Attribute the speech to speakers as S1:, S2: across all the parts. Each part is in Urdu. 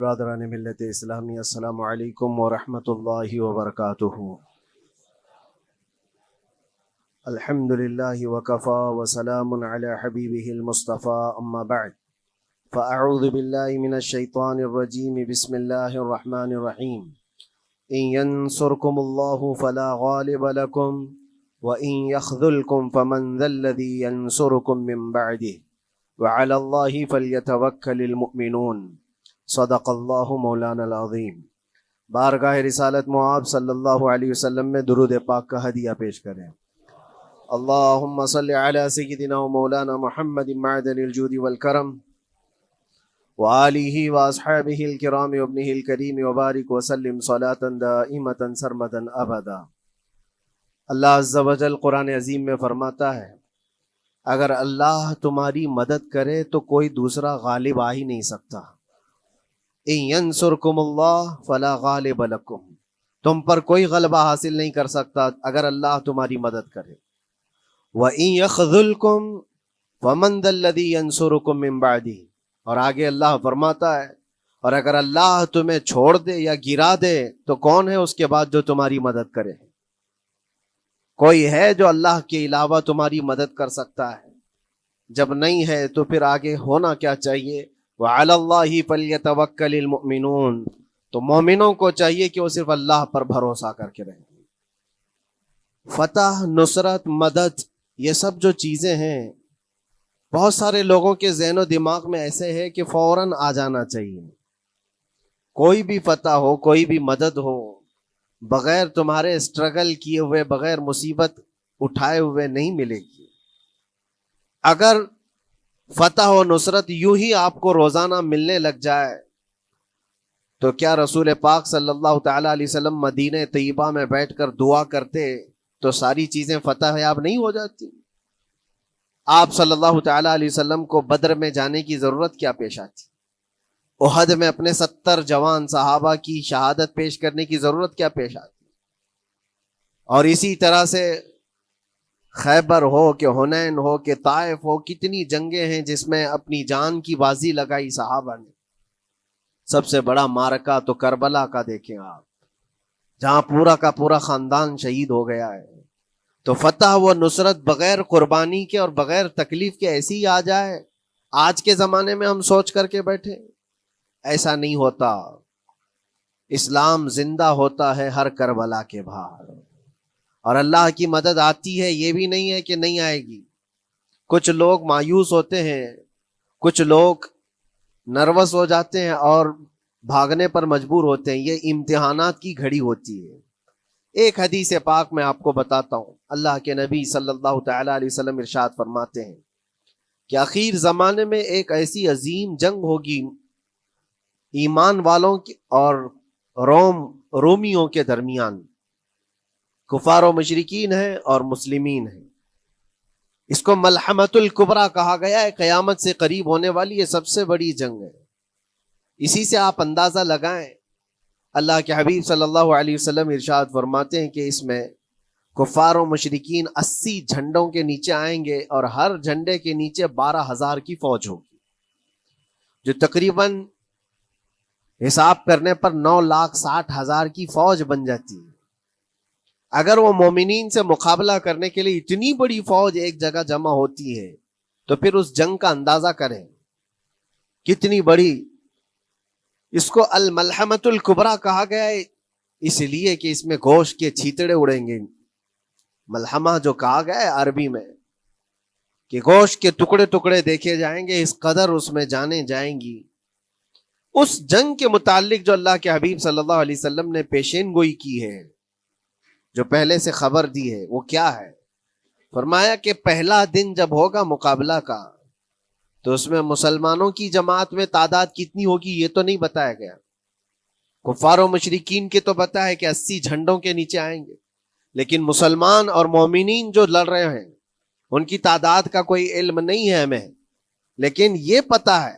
S1: برادران ملت اسلامی، السلام علیکم ورحمۃ اللہ وبرکاتہ۔ الحمد للہ وکفا وسلام علی حبیبہ المصطفیٰ، اما بعد فاعوذ باللہ من الشیطان الرجیم، بسم اللہ الرحمن الرحیم۔ ان ینصرکم اللہ فلا غالب لکم وان یخذلکم فمن ذا الذی ینصرکم من بعدہ وعلی اللہ فلیتوکل المؤمنون۔ صدق اللہ مولانا العظیم۔ بارگاہ رسالت معاب صلی اللہ علیہ وسلم میں درود پاک کا ہدیہ پیش کریں۔ اللہم صلی علی سیدنا و مولانا محمد معدن الجود والکرم وآلہ واصحابہ الکرام وابنہ الکریم وبارک وسلم صلاة دائمة سرمدا ابدا۔ اللہ عز و جل قرآن عظیم میں فرماتا ہے، اگر اللہ تمہاری مدد کرے تو کوئی دوسرا غالب آ ہی نہیں سکتا۔ ان ینصرکم اللہ فلا غالب لکم، تم پر کوئی غلبہ حاصل نہیں کر سکتا اگر اللہ تمہاری مدد کرے۔ وَإِن يَخْذُلْكُمْ فَمَنْ ذَا الَّذِي يَنْصُرُكُمْ مِنْ بَعْدِهِ، اور آگے اللہ فرماتا ہے، اور اگر اللہ تمہیں چھوڑ دے یا گرا دے تو کون ہے اس کے بعد جو تمہاری مدد کرے؟ کوئی ہے جو اللہ کے علاوہ تمہاری مدد کر سکتا ہے؟ جب نہیں ہے تو پھر آگے ہونا کیا چاہیے؟ وَعَلَى اللَّهِ فَلْيَتَوَكَّلِ الْمُؤْمِنُونَ، تو مومنوں کو چاہیے کہ وہ صرف اللہ پر بھروسہ کر کے رہیں۔ فتح، نصرت، مدد، یہ سب جو چیزیں ہیں بہت سارے لوگوں کے ذہن و دماغ میں ایسے ہے کہ فوراً آ جانا چاہیے۔ کوئی بھی فتح ہو، کوئی بھی مدد ہو، بغیر تمہارے اسٹرگل کیے ہوئے، بغیر مصیبت اٹھائے ہوئے نہیں ملے گی۔ اگر فتح و نصرت یوں ہی آپ کو روزانہ ملنے لگ جائے تو کیا رسول پاک صلی اللہ تعالیٰ علیہ وسلم مدینہ طیبہ میں بیٹھ کر دعا کرتے تو ساری چیزیں فتح یاب نہیں ہو جاتی؟ آپ صلی اللہ تعالیٰ علیہ وسلم کو بدر میں جانے کی ضرورت کیا پیش آتی؟ احد میں اپنے 70 جوان صحابہ کی شہادت پیش کرنے کی ضرورت کیا پیش آتی؟ اور اسی طرح سے خیبر ہو کہ حنین ہو کہ طائف ہو، کتنی جنگیں ہیں جس میں اپنی جان کی بازی لگائی صحابہ نے۔ سب سے بڑا معرکہ تو کربلا کا دیکھیں آپ، جہاں پورا کا پورا خاندان شہید ہو گیا ہے۔ تو فتح و نصرت بغیر قربانی کے اور بغیر تکلیف کے ایسی ہی آ جائے؟ آج کے زمانے میں ہم سوچ کر کے بیٹھے، ایسا نہیں ہوتا۔ اسلام زندہ ہوتا ہے ہر کربلا کے باہر، اور اللہ کی مدد آتی ہے، یہ بھی نہیں ہے کہ نہیں آئے گی۔ کچھ لوگ مایوس ہوتے ہیں، کچھ لوگ نروس ہو جاتے ہیں اور بھاگنے پر مجبور ہوتے ہیں۔ یہ امتحانات کی گھڑی ہوتی ہے۔ ایک حدیث پاک میں آپ کو بتاتا ہوں، اللہ کے نبی صلی اللہ تعالیٰ علیہ وسلم ارشاد فرماتے ہیں کہ آخر زمانے میں ایک ایسی عظیم جنگ ہوگی ایمان والوں کی اور رومیوں کے درمیان۔ کفار و مشرکین ہیں اور مسلمین ہیں۔ اس کو ملحمۃ الکبریٰ کہا گیا ہے، قیامت سے قریب ہونے والی یہ سب سے بڑی جنگ ہے۔ اسی سے آپ اندازہ لگائیں، اللہ کے حبیب صلی اللہ علیہ وسلم ارشاد فرماتے ہیں کہ اس میں کفار و مشرکین 80 جھنڈوں کے نیچے آئیں گے، اور ہر جھنڈے کے نیچے 12,000 کی فوج ہوگی، جو تقریباً حساب کرنے پر 9,60,000 کی فوج بن جاتی ہے۔ اگر وہ مومنین سے مقابلہ کرنے کے لیے اتنی بڑی فوج ایک جگہ جمع ہوتی ہے تو پھر اس جنگ کا اندازہ کریں کتنی بڑی۔ اس کو الملحمۃ الکبریٰ کہا گیا ہے اس لیے کہ اس میں گوشت کے چھیتڑے اڑیں گے۔ ملحمہ جو کہا گیا ہے عربی میں کہ گوشت کے ٹکڑے ٹکڑے دیکھے جائیں گے، اس قدر اس میں جانے جائیں گی۔ اس جنگ کے متعلق جو اللہ کے حبیب صلی اللہ علیہ وسلم نے پیشین گوئی کی ہے، جو پہلے سے خبر دی ہے، وہ کیا ہے؟ فرمایا کہ پہلا دن جب ہوگا مقابلہ کا تو اس میں مسلمانوں کی جماعت میں تعداد کتنی ہوگی یہ تو نہیں بتایا گیا۔ کفار و مشرکین کے تو بتا ہے کہ 80 جھنڈوں کے نیچے آئیں گے، لیکن مسلمان اور مومنین جو لڑ رہے ہیں ان کی تعداد کا کوئی علم نہیں ہے ہمیں، لیکن یہ پتا ہے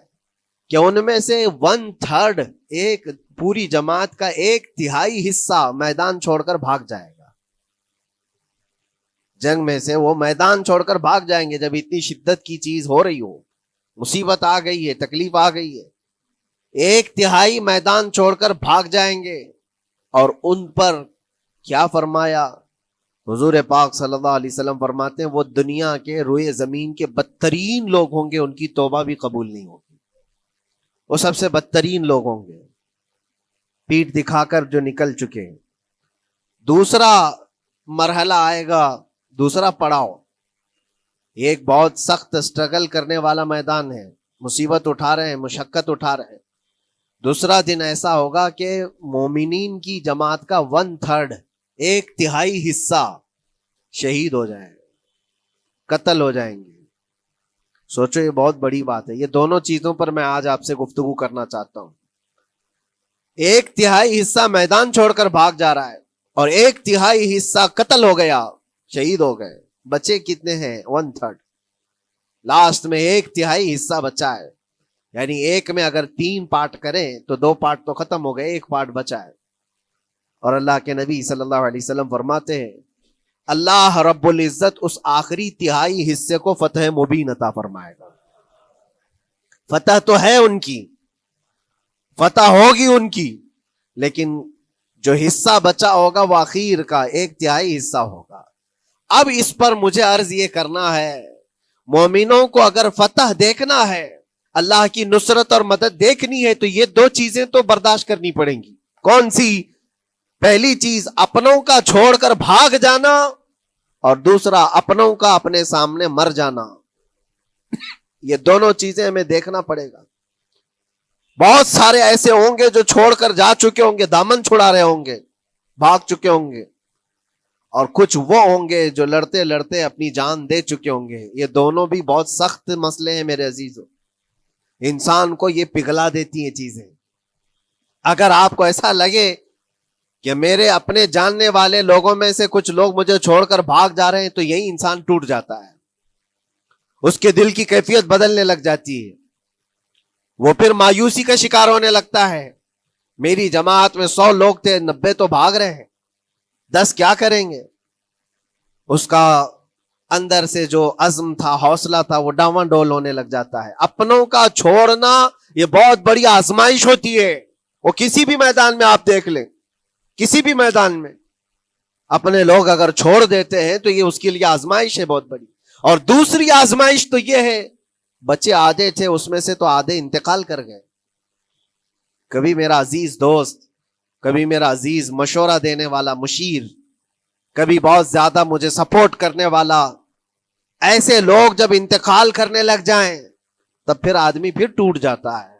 S1: کہ ان میں سے 1/3، ایک پوری جماعت کا 1/3 حصہ میدان چھوڑ کر بھاگ جائے گا۔ جنگ میں سے وہ میدان چھوڑ کر بھاگ جائیں گے جب اتنی شدت کی چیز ہو رہی ہو، مصیبت آ گئی ہے، تکلیف آ گئی ہے۔ ایک تہائی میدان چھوڑ کر بھاگ جائیں گے. اور ان پر کیا فرمایا حضور پاک صلی اللہ علیہ وسلم فرماتے ہیں وہ دنیا کے روئے زمین کے بدترین لوگ ہوں گے, ان کی توبہ بھی قبول نہیں ہوگی. وہ سب سے بدترین لوگ ہوں گے, پیٹھ دکھا کر جو نکل چکے. دوسرا مرحلہ آئے گا, دوسرا پڑاؤ, ایک بہت سخت سٹرگل کرنے والا میدان ہے, مصیبت اٹھا رہے ہیں, مشقت اٹھا رہے ہیں. دوسرا دن ایسا ہوگا کہ مومنین کی جماعت کا 1/3 ایک تہائی حصہ شہید ہو جائے, قتل ہو جائیں گے. سوچو یہ بہت بڑی بات ہے. یہ دونوں چیزوں پر میں آج آپ سے گفتگو کرنا چاہتا ہوں. ایک تہائی حصہ میدان چھوڑ کر بھاگ جا رہا ہے اور ایک تہائی حصہ قتل ہو گیا, شہید ہو گئے. بچے کتنے ہیں؟ 1/3. لاسٹ میں ایک تہائی حصہ بچا ہے. یعنی ایک میں اگر 3 پارٹ کریں تو 2 پارٹ تو ختم ہو گئے, ایک پارٹ بچا ہے. اور اللہ کے نبی صلی اللہ علیہ وسلم فرماتے ہیں اللہ رب العزت اس آخری تہائی حصے کو فتح مبین عطا فرمائے گا. فتح تو ہے ان کی, فتح ہوگی ان کی, لیکن جو حصہ بچا ہوگا وہ اخیر کا 1/3 حصہ ہوگا. اب اس پر مجھے عرض یہ کرنا ہے, مومنوں کو اگر فتح دیکھنا ہے, اللہ کی نصرت اور مدد دیکھنی ہے, تو یہ 2 چیزیں تو برداشت کرنی پڑیں گی. کون سی؟ پہلی چیز اپنوں کا چھوڑ کر بھاگ جانا, اور دوسرا اپنوں کا اپنے سامنے مر جانا. یہ دونوں چیزیں ہمیں دیکھنا پڑے گا. بہت سارے ایسے ہوں گے جو چھوڑ کر جا چکے ہوں گے, دامن چھڑا رہے ہوں گے, بھاگ چکے ہوں گے, اور کچھ وہ ہوں گے جو لڑتے لڑتے اپنی جان دے چکے ہوں گے. یہ دونوں بھی بہت سخت مسئلے ہیں میرے عزیزوں. انسان کو یہ پگھلا دیتی ہیں چیزیں. اگر آپ کو ایسا لگے کہ میرے اپنے جاننے والے لوگوں میں سے کچھ لوگ مجھے چھوڑ کر بھاگ جا رہے ہیں, تو یہی انسان ٹوٹ جاتا ہے, اس کے دل کی کیفیت بدلنے لگ جاتی ہے, وہ پھر مایوسی کا شکار ہونے لگتا ہے. میری جماعت میں 100 لوگ تھے, 90 تو بھاگ رہے ہیں, 10 کیا کریں گے؟ اس کا اندر سے جو عزم تھا, حوصلہ تھا, وہ ڈاواں ڈول ہونے لگ جاتا ہے. اپنوں کا چھوڑنا یہ بہت بڑی آزمائش ہوتی ہے. وہ کسی بھی میدان میں آپ دیکھ لیں, کسی بھی میدان میں اپنے لوگ اگر چھوڑ دیتے ہیں تو یہ اس کے لیے آزمائش ہے بہت بڑی. اور دوسری آزمائش تو یہ ہے, بچے آدھے تھے, اس میں سے تو آدھے انتقال کر گئے. کبھی میرا عزیز دوست, کبھی میرا عزیز مشورہ دینے والا مشیر, کبھی بہت زیادہ مجھے سپورٹ کرنے والا, ایسے لوگ جب انتقال کرنے لگ جائیں تب پھر آدمی پھر ٹوٹ جاتا ہے.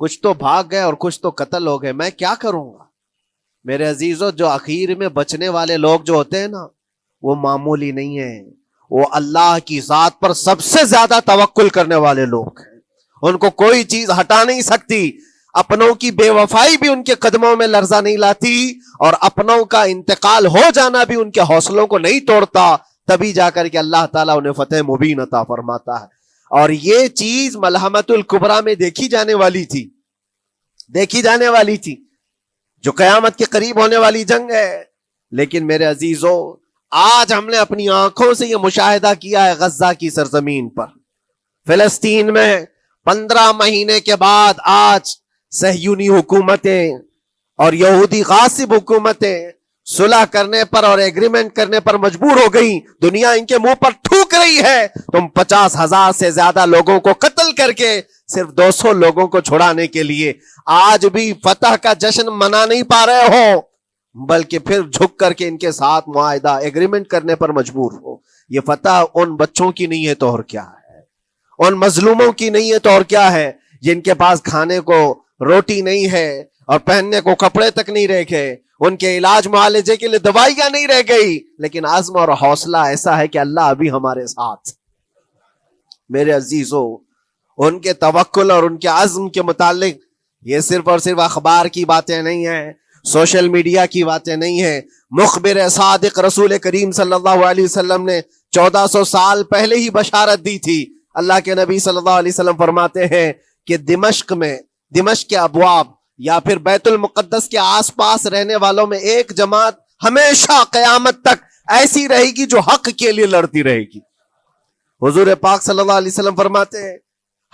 S1: کچھ تو بھاگ گئے اور کچھ تو قتل ہو گئے. میں کیا کروں گا میرے عزیزوں؟ جو اخیر میں بچنے والے لوگ جو ہوتے ہیں نا, وہ معمولی نہیں ہیں. وہ اللہ کی ذات پر سب سے زیادہ توکل کرنے والے لوگ ہیں. ان کو کوئی چیز ہٹا نہیں سکتی. اپنوں کی بے وفائی بھی ان کے قدموں میں لرزہ نہیں لاتی, اور اپنوں کا انتقال ہو جانا بھی ان کے حوصلوں کو نہیں توڑتا. تبھی جا کر کے اللہ تعالیٰ انہیں فتح مبین عطا فرماتا ہے. اور یہ چیز ملحمت الکبریٰ میں دیکھی جانے والی تھی, دیکھی جانے والی تھی, جو قیامت کے قریب ہونے والی جنگ ہے. لیکن میرے عزیزوں, آج ہم نے اپنی آنکھوں سے یہ مشاہدہ کیا ہے غزہ کی سرزمین پر, فلسطین میں 15 مہینے کے بعد آج صہیونی حکومتیں اور یہودی غاصب حکومتیں صلح کرنے پر اور ایگریمنٹ کرنے پر مجبور ہو گئی. دنیا ان کے منہ پر تھوک رہی ہے, تم 50,000 سے زیادہ لوگوں کو قتل کر کے صرف 200 لوگوں کو چھڑانے کے لیے آج بھی فتح کا جشن منا نہیں پا رہے ہو, بلکہ پھر جھک کر کے ان کے ساتھ معاہدہ ایگریمنٹ کرنے پر مجبور ہو. یہ فتح ان بچوں کی نہیں ہے تو اور کیا ہے, ان مظلوموں کی نہیں ہے تو اور کیا ہے, جن کے پاس کھانے کو روٹی نہیں ہے اور پہننے کو کپڑے تک نہیں رہ گئے, ان کے علاج معالجے کے لیے دوائیاں نہیں رہ گئی, لیکن عزم اور حوصلہ ایسا ہے کہ اللہ ابھی ہمارے ساتھ. میرے عزیزوں, ان کے توکل اور ان کے عزم کے متعلق یہ صرف اور صرف اخبار کی باتیں نہیں ہیں, سوشل میڈیا کی باتیں نہیں ہیں. مخبر صادق رسول کریم صلی اللہ علیہ وسلم نے 1400 سال پہلے ہی بشارت دی تھی. اللہ کے نبی صلی اللہ علیہ وسلم فرماتے ہیں کہ دمشق کے ابواب یا پھر بیت المقدس کے آس پاس رہنے والوں میں ایک جماعت ہمیشہ قیامت تک ایسی رہے گی جو حق کے لیے لڑتی رہے گی. حضور پاک صلی اللہ علیہ وسلم فرماتے ہیں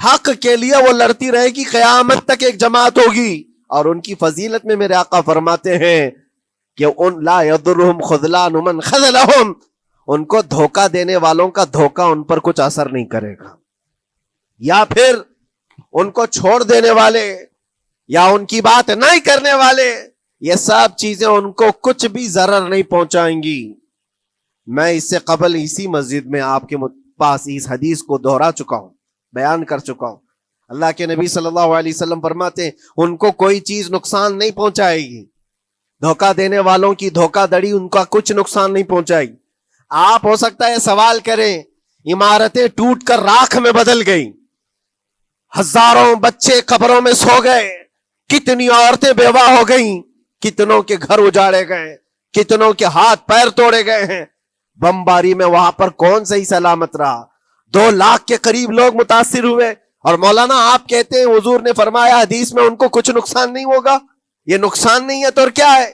S1: حق کے لیے وہ لڑتی رہے گی، قیامت تک ایک جماعت ہوگی. اور ان کی فضیلت میں میرے آقا فرماتے ہیں کہ ان لا یضرهم خذلان من خذلهم، ان کو دھوکہ دینے والوں کا دھوکہ ان پر کچھ اثر نہیں کرے گا، یا پھر ان کو چھوڑ دینے والے یا ان کی بات نہیں کرنے والے، یہ سب چیزیں ان کو کچھ بھی ضرر نہیں پہنچائیں گی. میں اس سے قبل اسی مسجد میں آپ کے پاس اس حدیث کو دہرا چکا ہوں، بیان کر چکا ہوں. اللہ کے نبی صلی اللہ علیہ وسلم فرماتے ہیں ان کو کوئی چیز نقصان نہیں پہنچائے گی، دھوکہ دینے والوں کی دھوکہ دڑی ان کا کچھ نقصان نہیں پہنچائے گی. آپ ہو سکتا ہے سوال کریں، عمارتیں ٹوٹ کر راکھ میں بدل گئی، ہزاروں بچے قبروں میں سو گئے، کتنی عورتیں بیوہ ہو گئیں، کتنوں کے گھر اجاڑے گئے، کتنوں کے ہاتھ پیر توڑے گئے ہیں، بمباری میں وہاں پر کون صحیح سلامت رہا، 2 لاکھ کے قریب لوگ متاثر ہوئے، اور مولانا آپ کہتے ہیں حضور نے فرمایا حدیث میں ان کو کچھ نقصان نہیں ہوگا. یہ نقصان نہیں ہے تو اور کیا ہے؟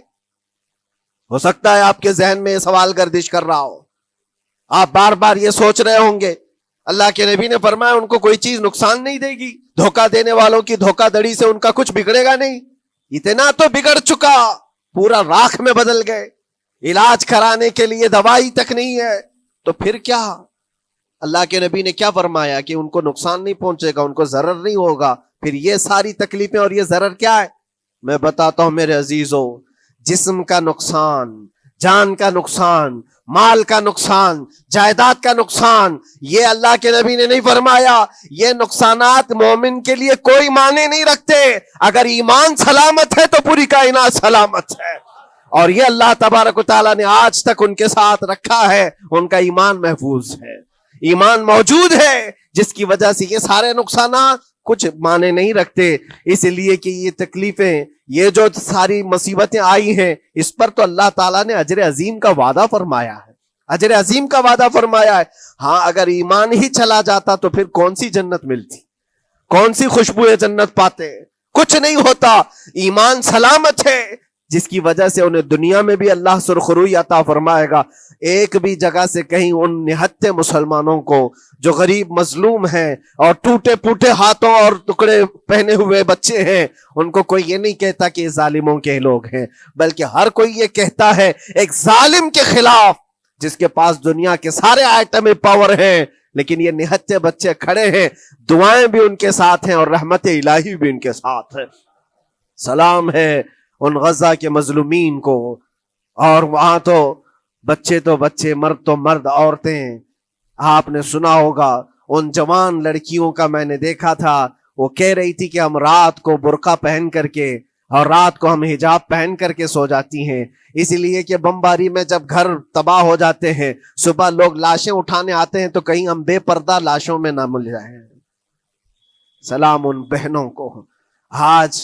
S1: ہو سکتا ہے آپ کے ذہن میں یہ سوال گردش کر رہا ہو، آپ بار بار یہ سوچ رہے ہوں گے اللہ کے نبی نے فرمایا ان کو کوئی چیز نقصان نہیں دے گی، دھوکہ دینے والوں کی دھوکہ دڑی سے ان کا کچھ بگڑے گا نہیں. اتنا تو بگڑ چکا، پورا راکھ میں بدل گئے، علاج کرانے کے لیے دوائی تک نہیں ہے، تو پھر کیا؟ اللہ کے نبی نے کیا فرمایا کہ ان کو نقصان نہیں پہنچے گا، ان کو ضرر نہیں ہوگا. پھر یہ ساری تکلیفیں اور یہ ضرر کیا ہے؟ میں بتاتا ہوں میرے عزیزوں، جسم کا نقصان، جان کا نقصان، مال کا نقصان، جائیداد کا نقصان، یہ اللہ کے نبی نے نہیں فرمایا. یہ نقصانات مومن کے لیے کوئی معنی نہیں رکھتے. اگر ایمان سلامت ہے تو پوری کائنات سلامت ہے، اور یہ اللہ تبارک و تعالیٰ نے آج تک ان کے ساتھ رکھا ہے. ان کا ایمان محفوظ ہے، ایمان موجود ہے، جس کی وجہ سے یہ سارے نقصانات کچھ معنی نہیں رکھتے. اس لیے کہ یہ تکلیفیں، یہ جو ساری مصیبتیں آئی ہیں، اس پر تو اللہ تعالیٰ نے اجر عظیم کا وعدہ فرمایا ہے، اجر عظیم کا وعدہ فرمایا ہے. ہاں اگر ایمان ہی چلا جاتا تو پھر کون سی جنت ملتی، کون سی خوشبو جنت پاتے؟ کچھ نہیں ہوتا. ایمان سلامت ہے، جس کی وجہ سے انہیں دنیا میں بھی اللہ سرخروئی عطا فرمائے گا. ایک بھی جگہ سے کہیں ان نہتے مسلمانوں کو جو غریب مظلوم ہیں اور ٹوٹے پھوٹے ہاتھوں اور ٹکڑے پہنے ہوئے بچے ہیں، ان کو کوئی یہ نہیں کہتا کہ یہ ظالموں کے لوگ ہیں، بلکہ ہر کوئی یہ کہتا ہے ایک ظالم کے خلاف جس کے پاس دنیا کے سارے آئٹم پاور ہیں، لیکن یہ نہتے بچے کھڑے ہیں، دعائیں بھی ان کے ساتھ ہیں اور رحمت الہی بھی ان کے ساتھ ہے. سلام ہے ان غزہ کے مظلومین کو. اور وہاں تو بچے، مرد تو مرد، عورتیں. آپ نے سنا ہوگا ان جوان لڑکیوں کا، میں نے دیکھا تھا، وہ کہہ رہی تھی کہ ہم رات کو برقع پہن کر کے اور رات کو ہم حجاب پہن کر کے سو جاتی ہیں، اس لیے کہ بمباری میں جب گھر تباہ ہو جاتے ہیں، صبح لوگ لاشیں اٹھانے آتے ہیں تو کہیں ہم بے پردہ لاشوں میں نہ مل جائیں. سلام ان بہنوں کو. آج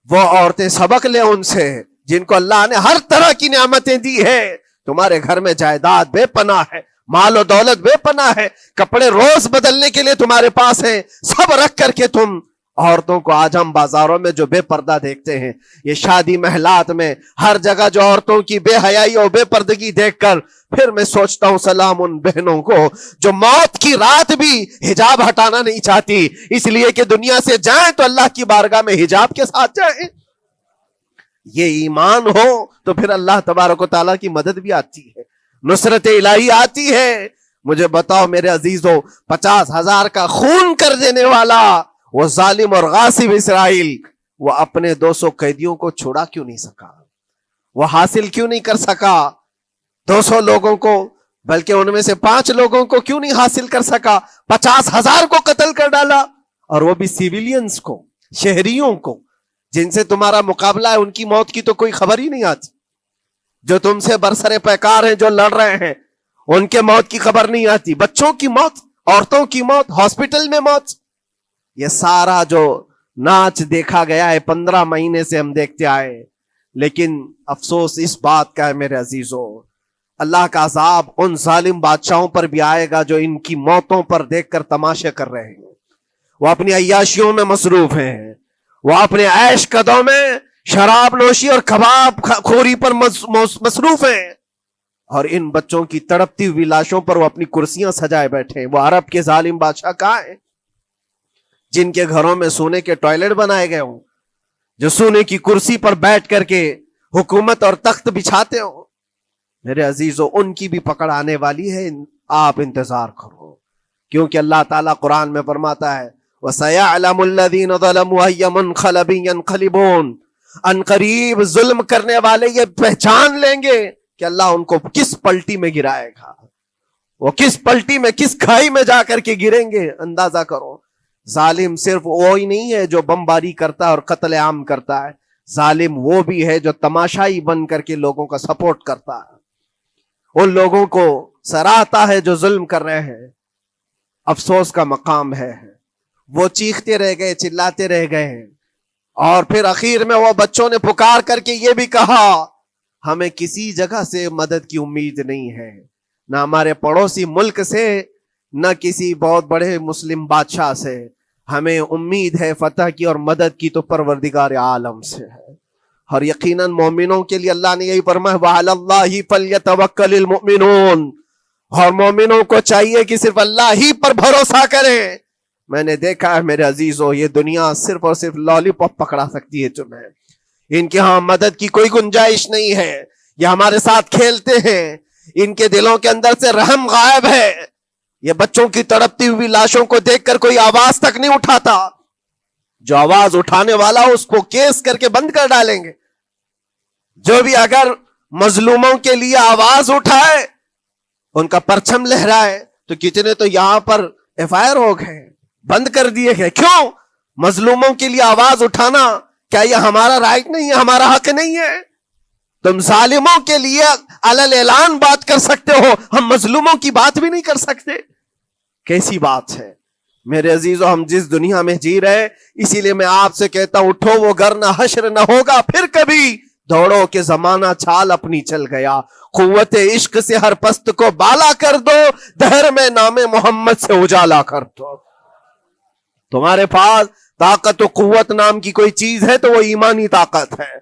S1: وہ عورتیں سبق لیں ان سے جن کو اللہ نے ہر طرح کی نعمتیں دی ہے. تمہارے گھر میں جائیداد بے پناہ ہے، مال و دولت بے پناہ ہے، کپڑے روز بدلنے کے لیے تمہارے پاس ہیں، سب رکھ کر کے تم عورتوں کو آج ہم بازاروں میں جو بے پردہ دیکھتے ہیں، یہ شادی محلات میں ہر جگہ جو عورتوں کی بے حیائی اور بے پردگی دیکھ کر پھر میں سوچتا ہوں سلام ان بہنوں کو جو موت کی رات بھی حجاب ہٹانا نہیں چاہتی، اس لیے کہ دنیا سے جائیں تو اللہ کی بارگاہ میں حجاب کے ساتھ جائیں. یہ ایمان ہو تو پھر اللہ تبارک و تعالیٰ کی مدد بھی آتی ہے، نصرت الہی آتی ہے. مجھے بتاؤ میرے عزیزوں، 50,000 کا خون کر دینے والا وہ ظالم اور غاصب اسرائیل، وہ اپنے 200 قیدیوں کو چھڑا کیوں نہیں سکا؟ وہ حاصل کیوں نہیں کر سکا 200 لوگوں کو؟ بلکہ ان میں سے 5 لوگوں کو کیوں نہیں حاصل کر سکا؟ 50,000 کو قتل کر ڈالا، اور وہ بھی سیویلینز کو، شہریوں کو جن سے تمہارا مقابلہ ہے، ان کی موت کی تو کوئی خبر ہی نہیں آتی. جو تم سے برسر پیکار ہیں، جو لڑ رہے ہیں، ان کے موت کی خبر نہیں آتی. بچوں کی موت، عورتوں کی موت، ہاسپٹل میں موت، یہ سارا جو ناچ دیکھا گیا ہے 15 مہینے سے ہم دیکھتے آئے. لیکن افسوس اس بات کا ہے میرے عزیزوں، اللہ کا عذاب ان ظالم بادشاہوں پر بھی آئے گا جو ان کی موتوں پر دیکھ کر تماشے کر رہے ہیں. وہ اپنی عیاشیوں میں مصروف ہیں، وہ اپنے عیش قدوں میں شراب نوشی اور کباب خوری پر مصروف ہیں، اور ان بچوں کی تڑپتی ہوئی لاشوں پر وہ اپنی کرسیاں سجائے بیٹھے ہیں. وہ عرب کے ظالم بادشاہ کہاں ہیں جن کے گھروں میں سونے کے ٹوائلٹ بنائے گئے ہوں، جو سونے کی کرسی پر بیٹھ کر کے حکومت اور تخت بچھاتے ہوں، میرے عزیزو ان کی بھی پکڑ آنے والی ہے، آپ انتظار کرو، کیونکہ اللہ تعالیٰ قرآن میں فرماتا ہے وَسَيَعْلَمُ الَّذِينَ ظَلَمُوا أَيَّ مُنْقَلَبٍ يَنْقَلِبُونَ، ان قریب ظلم کرنے والے یہ پہچان لیں گے کہ اللہ ان کو کس پلٹی میں گرائے گا، وہ کس پلٹی میں، کس کھائی میں جا کر کے گریں گے۔ اندازہ کرو، ظالم صرف وہی نہیں ہے جو بمباری کرتا ہے اور قتل عام کرتا ہے، ظالم وہ بھی ہے جو تماشائی بن کر کے لوگوں کا سپورٹ کرتا ہے، ان لوگوں کو سراہتا ہے جو ظلم کر رہے ہیں۔ افسوس کا مقام ہے، وہ چیختے رہ گئے، چلاتے رہ گئے ہیں، اور پھر اخیر میں وہ بچوں نے پکار کر کے یہ بھی کہا ہمیں کسی جگہ سے مدد کی امید نہیں ہے، نہ ہمارے پڑوسی ملک سے، نہ کسی بہت بڑے مسلم بادشاہ سے، ہمیں امید ہے فتح کی اور مدد کی تو پروردگار عالم سے ہے۔ اور یقیناً مومنوں کے لیے اللہ نے یہی فرمایا وَعَلَى اللَّهِ فَلْيَتَوَكَّلِ الْمُؤْمِنُونَ، اور مومنوں کو چاہیے کہ صرف اللہ ہی پر بھروسہ کریں۔ میں نے دیکھا ہے میرے عزیزو، یہ دنیا صرف اور صرف لالی پاپ پکڑا سکتی ہے تمہیں، ان کے ہاں مدد کی کوئی گنجائش نہیں ہے، یہ ہمارے ساتھ کھیلتے ہیں، ان کے دلوں کے اندر سے رحم غائب ہے، یہ بچوں کی تڑپتی ہوئی لاشوں کو دیکھ کر کوئی آواز تک نہیں اٹھاتا، جو آواز اٹھانے والا اس کو کیس کر کے بند کر ڈالیں گے۔ جو بھی اگر مظلوموں کے لیے آواز اٹھائے، ان کا پرچم لہرائے، تو کتنے تو یہاں پر FIR ہو گئے، بند کر دیے گئے۔ کیوں؟ مظلوموں کے لیے آواز اٹھانا کیا یہ ہمارا رائٹ نہیں ہے، ہمارا حق نہیں ہے؟ تم ظالموں کے لیے علل اعلان بات کر سکتے ہو، ہم مظلوموں کی بات بھی نہیں کر سکتے، کیسی بات ہے؟ میرے عزیزو، ہم جس دنیا میں جی رہے، اسی لیے میں آپ سے کہتا ہوں اٹھو وہ گر نہ حشر نہ ہوگا پھر کبھی، دوڑو کہ زمانہ چھال اپنی چل گیا، قوت عشق سے ہر پست کو بالا کر دو، دہر میں نام محمد سے اجالا کر دو۔ تمہارے پاس طاقت و قوت نام کی کوئی چیز ہے تو وہ ایمانی طاقت ہے،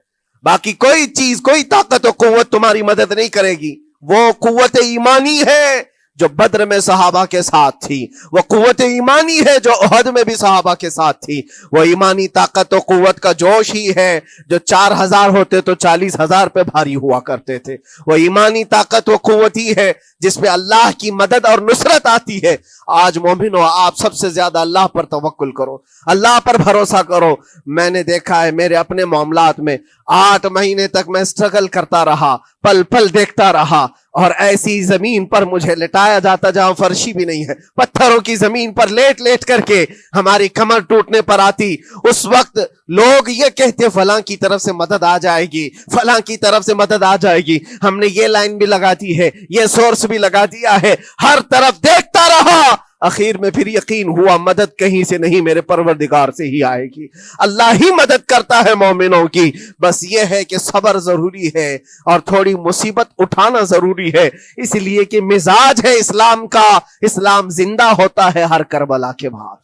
S1: باقی کوئی چیز، کوئی طاقت و قوت تمہاری مدد نہیں کرے گی۔ وہ قوت ایمانی ہے جو بدر میں صحابہ کے ساتھ تھی، وہ قوت ایمانی ہے جو احد میں بھی صحابہ کے ساتھ تھی، وہ ایمانی طاقت و قوت کا جوش ہی ہے جو 4000 ہوتے تو 40,000 پہ بھاری ہوا کرتے تھے، وہ ایمانی طاقت و قوت ہی ہے جس پہ اللہ کی مدد اور نصرت آتی ہے۔ آج مومنو، آپ سب سے زیادہ اللہ پر توکل کرو، اللہ پر بھروسہ کرو۔ میں نے دیکھا ہے میرے اپنے معاملات میں 8 مہینے تک میں سٹرگل کرتا رہا، پل پل دیکھتا رہا، اور ایسی زمین پر مجھے لٹایا جاتا جہاں فرشی بھی نہیں ہے، پتھروں کی زمین پر لیٹ لیٹ کر کے ہماری کمر ٹوٹنے پر آتی۔ اس وقت لوگ یہ کہتے فلاں کی طرف سے مدد آ جائے گی، فلاں کی طرف سے مدد آ جائے گی، ہم نے یہ لائن بھی لگا دی ہے، یہ سورس بھی لگا دیا ہے، ہر طرف دیکھتا رہا، اخیر میں پھر یقین ہوا مدد کہیں سے نہیں، میرے پروردگار سے ہی آئے گی۔ اللہ ہی مدد کرتا ہے مومنوں کی، بس یہ ہے کہ صبر ضروری ہے اور تھوڑی مصیبت اٹھانا ضروری ہے، اس لیے کہ مزاج ہے اسلام کا، اسلام زندہ ہوتا ہے ہر کربلا کے بعد۔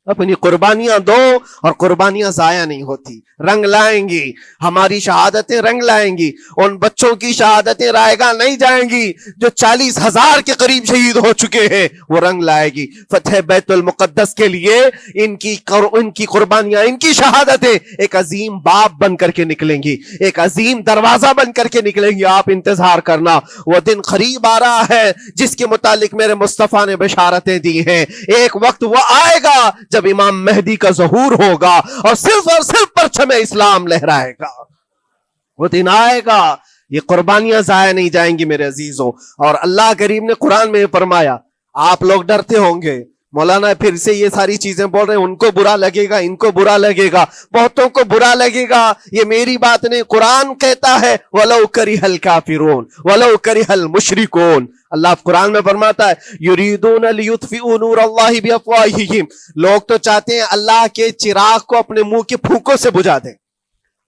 S1: اپنی قربانیاں دو اور قربانیاں ضائع نہیں ہوتی، رنگ لائیں گی، ہماری شہادتیں رنگ لائیں گی، ان بچوں کی شہادتیں رائے گاہ نہیں جائیں گی جو 40,000 کے قریب شہید ہو چکے ہیں، وہ رنگ لائے گی۔ فتح بیت المقدس کے لیے ان کی قربانیاں، ان کی شہادتیں ایک عظیم باب بن کر کے نکلیں گی، ایک عظیم دروازہ بن کر کے نکلیں گی۔ آپ انتظار کرنا، وہ دن قریب آ رہا ہے جس کے متعلق میرے مصطفیٰ نے بشارتیں دی ہیں۔ ایک وقت وہ آئے گا جب امام مہدی کا ظہور ہوگا اور صرف پرچم اسلام لہرائے گا، وہ دن آئے گا، یہ قربانیاں ضائع نہیں جائیں گی میرے عزیزوں۔ اور اللہ کریم نے قرآن میں فرمایا، آپ لوگ ڈرتے ہوں گے مولانا پھر سے یہ ساری چیزیں بول رہے ہیں، ان کو برا لگے گا، ان کو برا لگے گا، بہتوں کو برا لگے گا، یہ میری بات نہیں، قرآن کہتا ہے وَلَوْ كَرِهَ الْكَافِرُونَ وَلَوْ كَرِهَ الْمُشْرِكُونَ۔ اللہ قرآن میں فرماتا ہے یریدون لیطفئوا نور اللہ بافواہہم، لوگ تو چاہتے ہیں اللہ کے چراغ کو اپنے منہ کے پھونکوں سے بجھا دیں،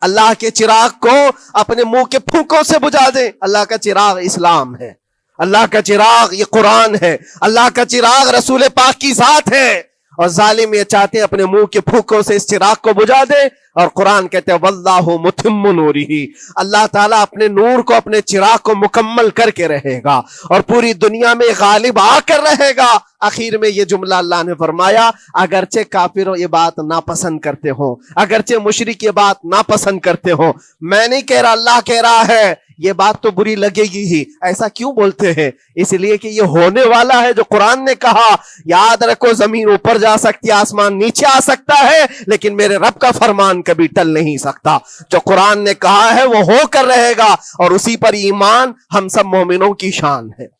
S1: اللہ کے چراغ کو اپنے منہ کے پھونکوں سے بجھا دیں۔ اللہ کا چراغ اسلام ہے، اللہ کا چراغ یہ قرآن ہے، اللہ کا چراغ رسول پاک کی ذات ہے، اور ظالم یہ چاہتے ہیں اپنے منہ کے پھونکوں سے اس چراغ کو بجھا دے اور قرآن کہتے ہیں واللہ متم نورہ، اللہ تعالیٰ اپنے نور کو، اپنے چراغ کو مکمل کر کے رہے گا اور پوری دنیا میں غالب آ کر رہے گا۔ آخر میں یہ جملہ اللہ نے فرمایا اگرچہ کافر یہ بات ناپسند کرتے ہوں، اگرچہ مشرک یہ بات ناپسند کرتے ہوں، میں نہیں کہہ رہا، اللہ کہہ رہا ہے یہ بات تو بری لگے گی ہی۔ ایسا کیوں بولتے ہیں؟ اس لیے کہ یہ ہونے والا ہے جو قرآن نے کہا۔ یاد رکھو زمین اوپر جا سکتی ہے، آسمان نیچے آ سکتا ہے، لیکن میرے رب کا فرمان کبھی ٹل نہیں سکتا۔ جو قرآن نے کہا ہے وہ ہو کر رہے گا، اور اسی پر ایمان ہم سب مومنوں کی شان ہے،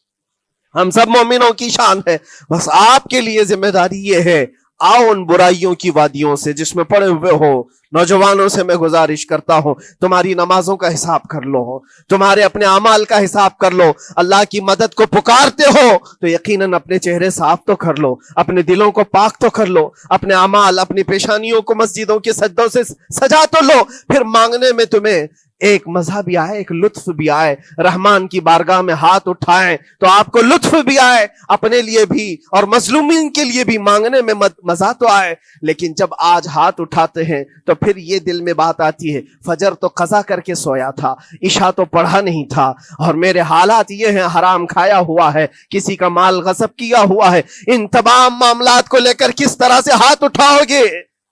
S1: ہم سب مومنوں کی شان ہے۔ بس آپ کے لیے ذمہ داری یہ ہے، آؤ ان برائیوں کی وادیوں سے جس میں پڑے ہوئے ہو، نوجوانوں سے میں گزارش کرتا ہوں تمہاری نمازوں کا حساب کر لو، تمہارے اپنے اعمال کا حساب کر لو۔ اللہ کی مدد کو پکارتے ہو تو یقیناً اپنے چہرے صاف تو کر لو، اپنے دلوں کو پاک تو کر لو، اپنے اعمال، اپنی پیشانیوں کو مسجدوں کے سجدوں سے سجا تو لو۔ پھر مانگنے میں تمہیں ایک مزہ بھی آئے، ایک لطف بھی آئے، رحمان کی بارگاہ میں ہاتھ اٹھائیں تو آپ کو لطف بھی آئے، اپنے لیے بھی اور مظلومین کے لیے بھی مانگنے میں مزہ تو آئے۔ لیکن جب آج ہاتھ اٹھاتے ہیں تو پھر یہ دل میں بات آتی ہے، فجر تو قضا کر کے سویا تھا، عشاء تو پڑھا نہیں تھا، اور میرے حالات یہ ہیں، حرام کھایا ہوا ہے، کسی کا مال غصب کیا ہوا ہے۔ ان تمام معاملات کو لے کر کس طرح سے ہاتھ اٹھاؤ گے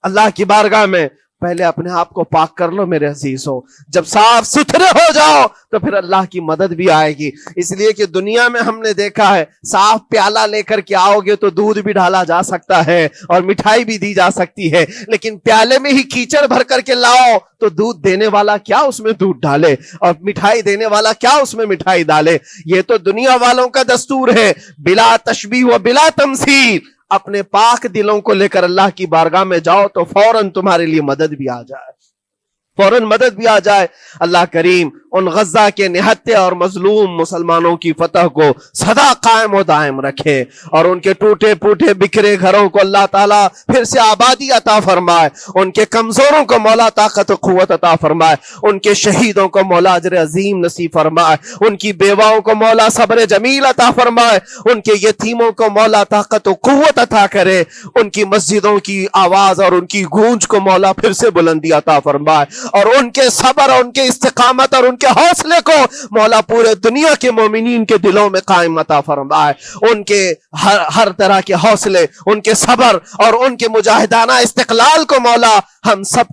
S1: اللہ کی بارگاہ میں؟ پہلے اپنے آپ کو پاک کر لو میرے عزیزو۔ جب صاف ستھرے ہو جاؤ تو پھر اللہ کی مدد بھی آئے گی۔ اس لیے کہ دنیا میں ہم نے دیکھا ہے، صاف پیالہ لے کر کے آؤ گے تو دودھ بھی ڈالا جا سکتا ہے اور مٹھائی بھی دی جا سکتی ہے، لیکن پیالے میں ہی کیچڑ بھر کر کے لاؤ تو دودھ دینے والا کیا اس میں دودھ ڈالے اور مٹھائی دینے والا کیا اس میں مٹھائی ڈالے۔ یہ تو دنیا والوں کا دستور ہے، بلا تشبیہ و بلا تمثیل۔ اپنے پاک دلوں کو لے کر اللہ کی بارگاہ میں جاؤ تو فوراً تمہارے لیے مدد بھی آ جائے، فوراً مدد بھی آ جائے۔ اللہ کریم ان غزہ کے نہتے اور مظلوم مسلمانوں کی فتح کو سدا قائم و دائم رکھے، اور ان کے ٹوٹے پھوٹے بکھرے گھروں کو اللہ تعالیٰ پھر سے آبادی عطا فرمائے، ان کے کمزوروں کو مولا طاقت و قوت عطا فرمائے، ان کے شہیدوں کو مولا اجر عظیم نصیب فرمائے، ان کی بیواؤں کو مولا صبر جمیل عطا فرمائے، ان کے یتیموں کو مولا طاقت و قوت عطا کرے، ان کی مسجدوں کی آواز اور ان کی گونج کو مولا پھر سے بلندی عطا فرمائے، اور ان کے صبر اور ان کے استقامت اور ان کے حوصلے کو مولا پورے دنیا کے مومنین کے دلوں میں قائم عطا فرمائے۔ ان کے ہر طرح کے حوصلے، ان کے صبر اور ان کے مجاہدانہ استقلال کو مولا ہم سب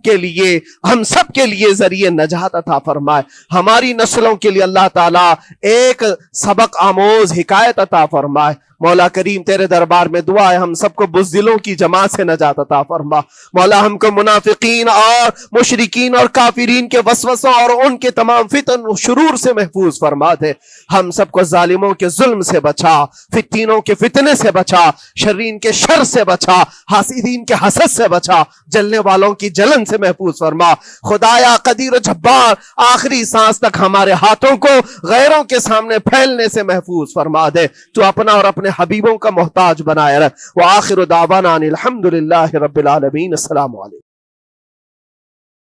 S1: کے لیے ذریعے نجات عطا فرمائے۔ ہماری نسلوں کے لیے اللہ تعالیٰ ایک سبق آموز حکایت عطا فرمائے۔ مولا کریم تیرے دربار میں دعا ہے ہم سب کو بزدلوں کی جماعت سے نجات عطا فرما۔ مولا ہم کو منافقین اور مشرکین اور کافرین کے وسوسوں اور ان کے تمام فتن و شرور سے محفوظ فرما دے۔ ہم سب کو ظالموں کے ظلم سے بچا، فتینوں کے فتنے سے بچا، شرین کے شر سے بچا، حاسدین کے حسد سے بچا، جلنے والوں کی جلن سے محفوظ فرما۔ خدایا قدیر و جبار آخری سانس تک ہمارے ہاتھوں کو غیروں کے سامنے پھیلنے سے محفوظ فرما دے۔ تو اپنا اور اپنے حبیبوں کا محتاج بنائے رکھ۔ وآخر دعوانا ان الحمدللہ رب العالمین۔ السلام علیکم۔